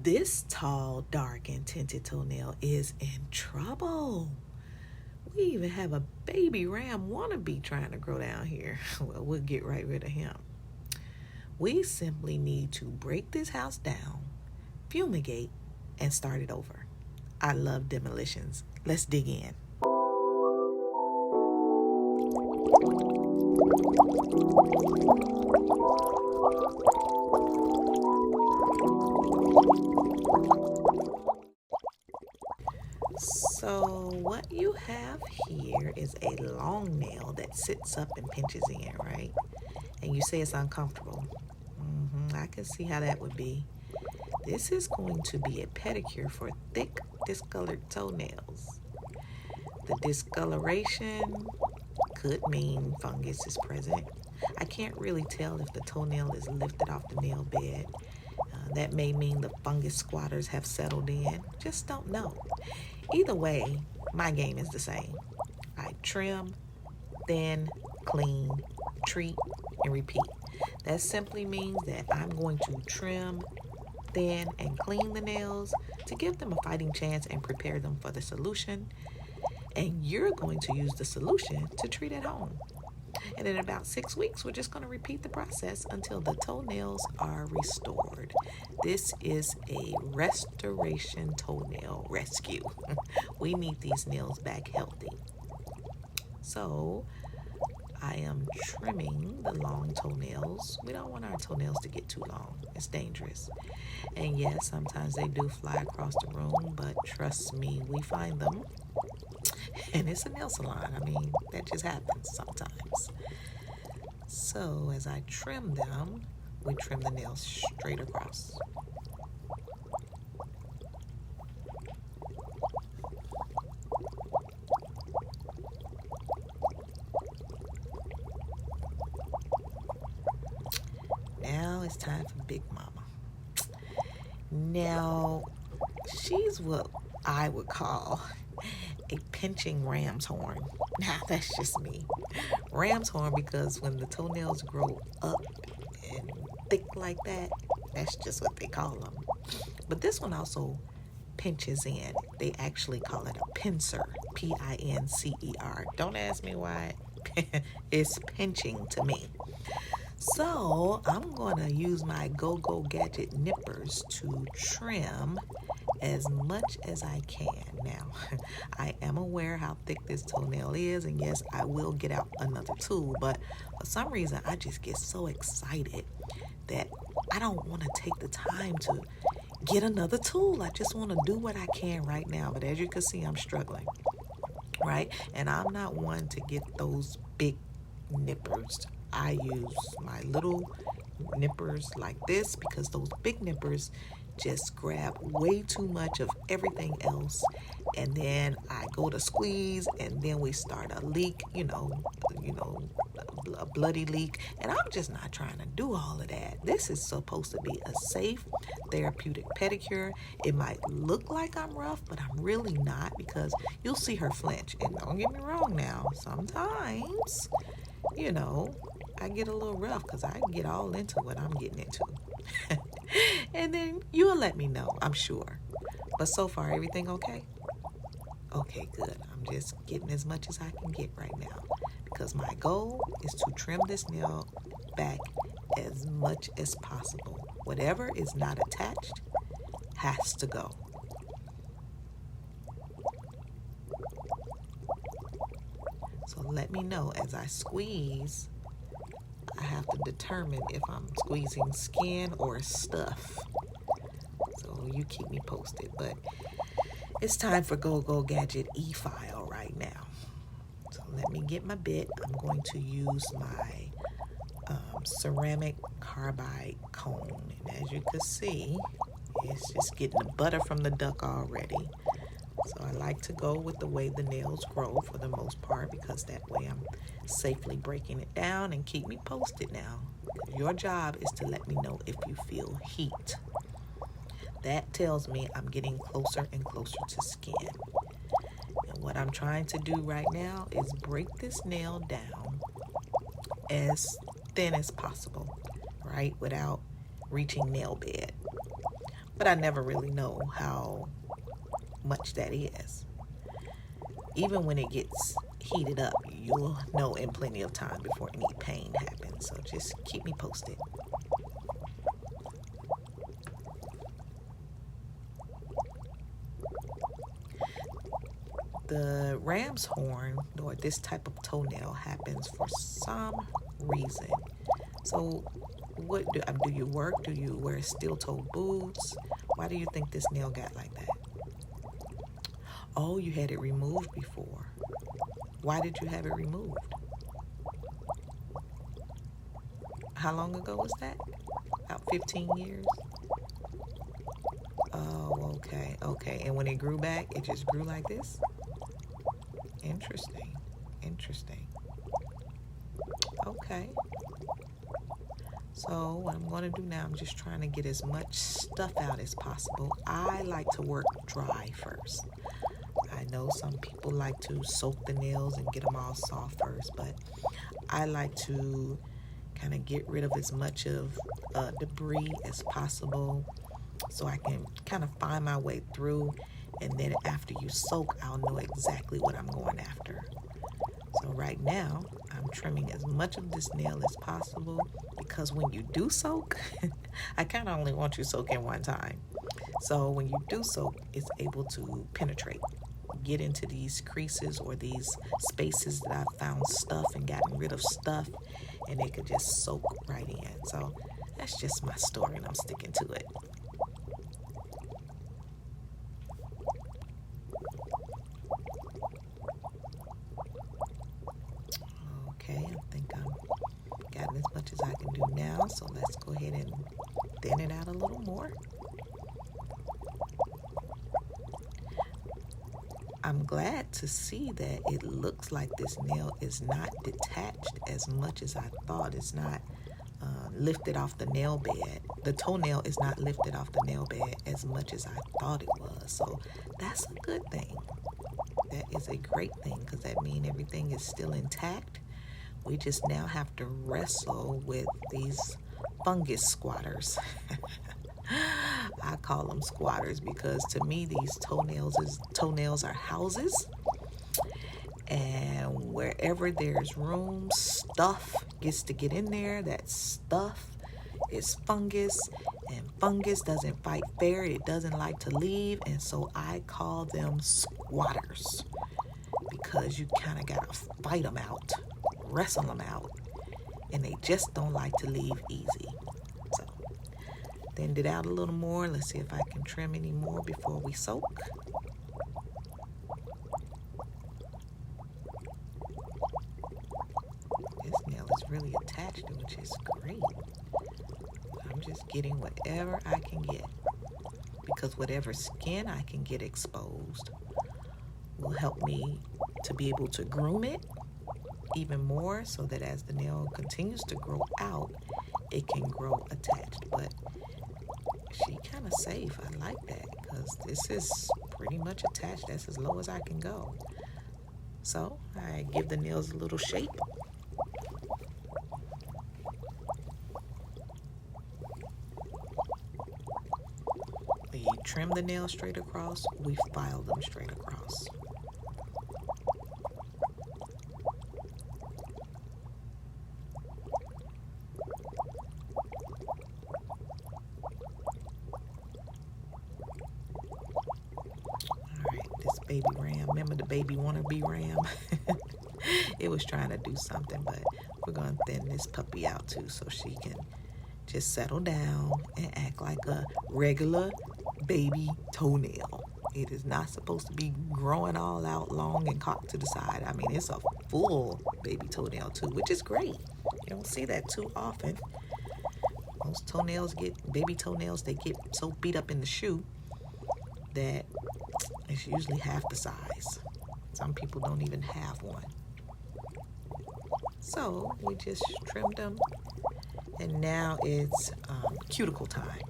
This tall, dark, and tinted toenail is in trouble. We even have a baby ram wannabe trying to grow down here. Well, we'll get right rid of him. We simply need to break this house down, fumigate, and start it over. I love demolitions. Let's dig in. So what you have here is a long nail that sits up and pinches in, right? And you say it's uncomfortable. I can see how that would be. This is going to be a pedicure for thick, discolored toenails. The discoloration could mean fungus is present. I can't really tell if the toenail is lifted off the nail bed. That may mean the fungus squatters have settled in. Just don't know. Either way, my game is the same. I trim, thin, clean, treat, and repeat. That simply means that I'm going to trim, thin, and clean the nails to give them a fighting chance and prepare them for the solution. And you're going to use the solution to treat at home. And in about 6 weeks, we're just going to repeat the process until the toenails are restored. This is a restoration toenail rescue. We need these nails back healthy. So I am trimming the long toenails. We don't want our toenails to get too long. It's dangerous. And yes, sometimes they do fly across the room, but trust me, we find them. And it's a nail salon. I mean, that just happens sometimes. So as I trim them, we trim the nails straight across. Now it's time for Big Mama. Now, she's what I would call a pinching ram's horn. Now, that's just me. Ram's horn because when the toenails grow up and thick like that, that's just what they call them. But this one also pinches in. They actually call it a pincer, P-I-N-C-E-R. Don't ask me why. It's pinching to me. So I'm going to use my Go-Go Gadget nippers to trim as much as I can. Now, I am aware how thick this toenail is, and yes, I will get out another tool, but for some reason, I just get so excited that I don't want to take the time to get another tool. I just want to do what I can right now, but as you can see, I'm struggling, right? And I'm not one to get those big nippers. I use my little nippers like this because those big nippers just grab way too much of everything else, and then I go to squeeze, and then we start a leak, a bloody leak, and I'm just not trying to do all of that. This is supposed to be a safe, therapeutic pedicure. It might look like I'm rough, but I'm really not, because you'll see her flinch, and don't get me wrong now, sometimes, I get a little rough because I get all into what I'm getting into. And then you'll let me know, I'm sure. But so far, everything okay? Okay, good. I'm just getting as much as I can get right now, because my goal is to trim this nail back as much as possible. Whatever is not attached has to go. So let me know as I squeeze. I have to determine if I'm squeezing skin or stuff. So you keep me posted. But it's time for Go-Go Gadget e-file right now. So let me get my bit. I'm going to use my ceramic carbide cone. And as you can see, it's just getting the butter from the duck already. So I like to go with the way the nails grow for the most part, because that way I'm safely breaking it down. And keep me posted now. Your job is to let me know if you feel heat. That tells me I'm getting closer and closer to skin. And what I'm trying to do right now is break this nail down as thin as possible, right? Without reaching nail bed. but I never really know how much that is. Even when it gets heated up, you'll know in plenty of time before any pain happens. So just keep me posted. The ram's horn, or this type of toenail, happens for some reason. So what do you work? Do you wear steel-toed boots? Why do you think this nail got like that? Oh, you had it removed before. Why did you have it removed? How long ago was that? About 15 years? Oh, okay, okay. And when it grew back, it just grew like this? Interesting, interesting. Okay. So what I'm going to do now, I'm just trying to get as much stuff out as possible. I like to work dry first. I know some people like to soak the nails and get them all soft first, but I like to kind of get rid of as much of debris as possible so I can kind of find my way through, and then after you soak, I'll know exactly what I'm going after. So right now, I'm trimming as much of this nail as possible, because when you do soak, I kind of only want you soaking one time. So when you do soak, it's able to penetrate, get into these creases or these spaces that I've found stuff and gotten rid of stuff, and it could just soak right in. So that's just my story, and I'm sticking to it. Okay, I think I'm gotten as much as I can do now, so let's go ahead and thin it out a little more. I'm glad to see that it looks like this nail is not detached as much as I thought. It's not lifted off the nail bed. The toenail is not lifted off the nail bed as much as I thought it was. So that's a good thing. That is a great thing, because that means everything is still intact. We just now have to wrestle with these fungus squatters. I call them squatters because to me these toenails are houses, and wherever there's room, stuff gets to get in there. That stuff is fungus, and fungus doesn't fight fair. It doesn't like to leave, and so I call them squatters, because you kind of gotta fight them out, wrestle them out, and they just don't like to leave easy. So thinned it out a little more. Let's see if I can trim any more before we soak. This nail is really attached, which is great. I'm just getting whatever I can get, because whatever skin I can get exposed will help me to be able to groom it even more, so that as the nail continues to grow out, it can grow attached. But she kind of safe. I like that, because this is pretty much attached. That's as low as I can go. So I give the nails a little shape. We trim the nails straight across. We file them straight across. Baby ram. Remember the baby wannabe ram? It was trying to do something, but we're going to thin this puppy out too, so she can just settle down and act like a regular baby toenail. It is not supposed to be growing all out long and cocked to the side. I mean, it's a full baby toenail too, which is great. You don't see that too often. Most baby toenails, they get so beat up in the shoe that it's usually half the size. Some people don't even have one. So we just trimmed them, and now it's cuticle time.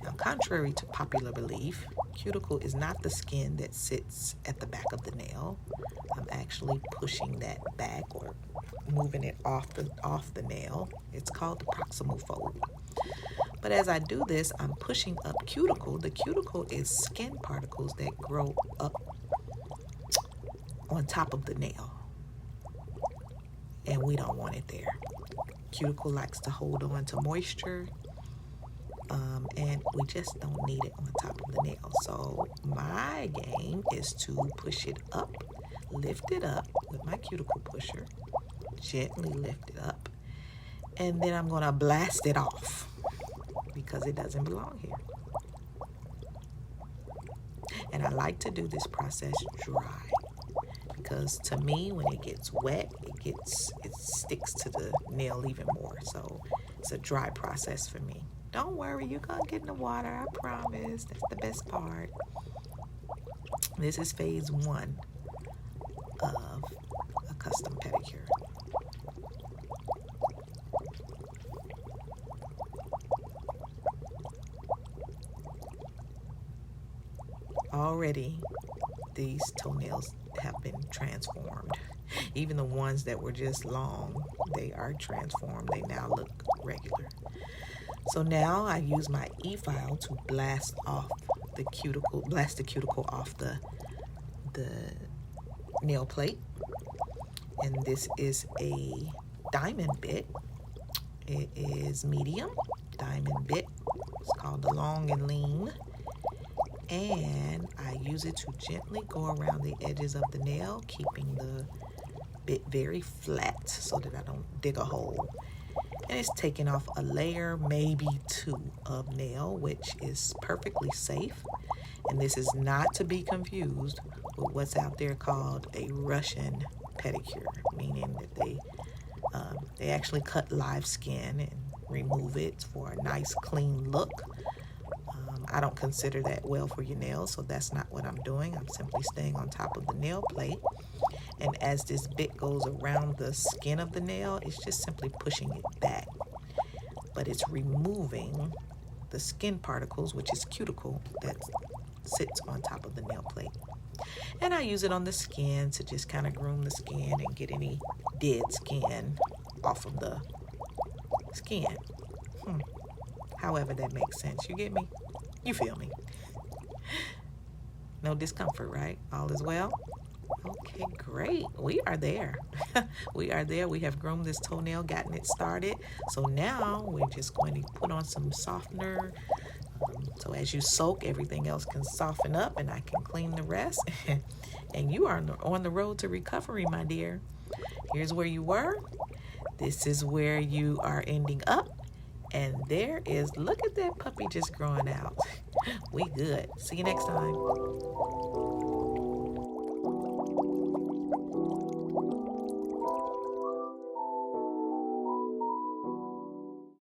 Now, contrary to popular belief, cuticle is not the skin that sits at the back of the nail. I'm actually pushing that back or moving it off the nail. It's called the proximal fold. But as I do this, I'm pushing up cuticle. The cuticle is skin particles that grow up on top of the nail. And we don't want it there. Cuticle likes to hold on to moisture. And we just don't need it on top of the nail. So my game is to push it up, lift it up with my cuticle pusher, gently lift it up, and then I'm going to blast it off because it doesn't belong here. And I like to do this process dry because to me, when it gets wet, it sticks to the nail even more. So it's a dry process for me. Don't worry, you're going to get in the water, I promise. That's the best part. This is phase 1 of a custom pedicure. Already, these toenails have been transformed. Even the ones that were just long, they are transformed. They now look regular. So now I use my E-file to blast the cuticle off the nail plate. And this is a diamond bit. It is medium diamond bit. It's called the long and lean. And I use it to gently go around the edges of the nail, keeping the bit very flat so that I don't dig a hole. And it's taking off a layer, maybe 2 of nail, which is perfectly safe. And this is not to be confused with what's out there called a Russian pedicure, meaning that they actually cut live skin and remove it for a nice clean look. I don't consider that well for your nails, so that's not what I'm doing. I'm simply staying on top of the nail plate. And as this bit goes around the skin of the nail, it's just simply pushing it back. But it's removing the skin particles, which is cuticle, that sits on top of the nail plate. And I use it on the skin to just kind of groom the skin and get any dead skin off of the skin. However that makes sense. You get me? You feel me? No discomfort, right? All is well? Okay, great. We are there. We are there. We have groomed this toenail, gotten it started. So now we're just going to put on some softener. So as you soak, everything else can soften up and I can clean the rest. And you are on the road to recovery, my dear. Here's where you were. This is where you are ending up. And there is, look at that puppy just growing out. We good. See you next time.